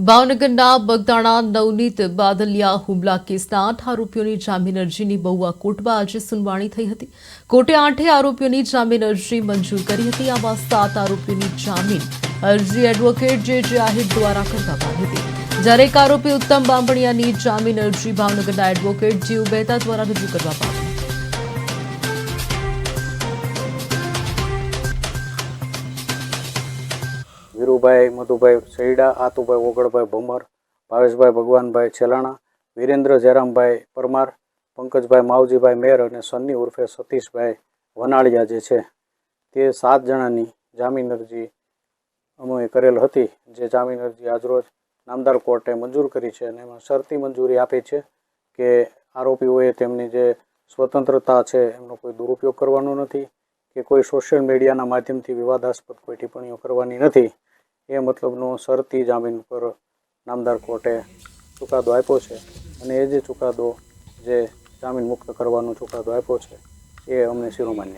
ભાવનગરના બગદાણા નવનીત બાદલિયા હુમલા કેસના 8 આરોપીઓની જામીન અરજીની બહુઆ કોર્ટમાં આજે સુનાવણી થઈ હતી। કોર્ટે 8 આરોપીઓની જામીન અરજી મંજૂર કરી હતી। આમાં 7 આરોપીઓની જામીન અરજી એડવોકેટ જે આહિર દ્વારા કરવામાં આવી હતી, જ્યારે એક આરોપી ઉત્તમ બાંભણિયાની જામીન અરજી ભાવનગરના એડવોકેટ જીવ મહેતા દ્વારા રજૂ કરવામાં આવી। વીરુભાઈ મધુભાઈ સૈડા, આતુભાઈ ઓગળભાઈ ભમર, ભાવેશભાઈ ભગવાનભાઈ છેલાણા, વીરેન્દ્ર જયરામભાઈ પરમાર, પંકજભાઈ માવજીભાઈ મેર અને સન્ની ઉર્ફે સતીશભાઈ વનાળિયા જે છે તે 7 જણાની જામીન અરજી અમે કરેલ હતી, જે જામીન અરજી આજરોજ નામદાર કોર્ટે મંજૂર કરી છે અને એમાં શરતી મંજૂરી આપી છે કે આરોપીઓએ તેમની જે સ્વતંત્રતા છે એમનો કોઈ દુરુપયોગ કરવાનો નથી કે કોઈ સોશિયલ મીડિયાના માધ્યમથી વિવાદાસ્પદ કોઈ ટિપ્પણીઓ કરવાની નથી। એ મતલબનો શરતી જામીન પર નામદાર કોર્ટે ચુકાદો આપ્યો છે અને એ જે ચુકાદો જે જામીન મુક્ત કરવાનો ચુકાદો આપ્યો છે એ અમને શિરોમાન્ય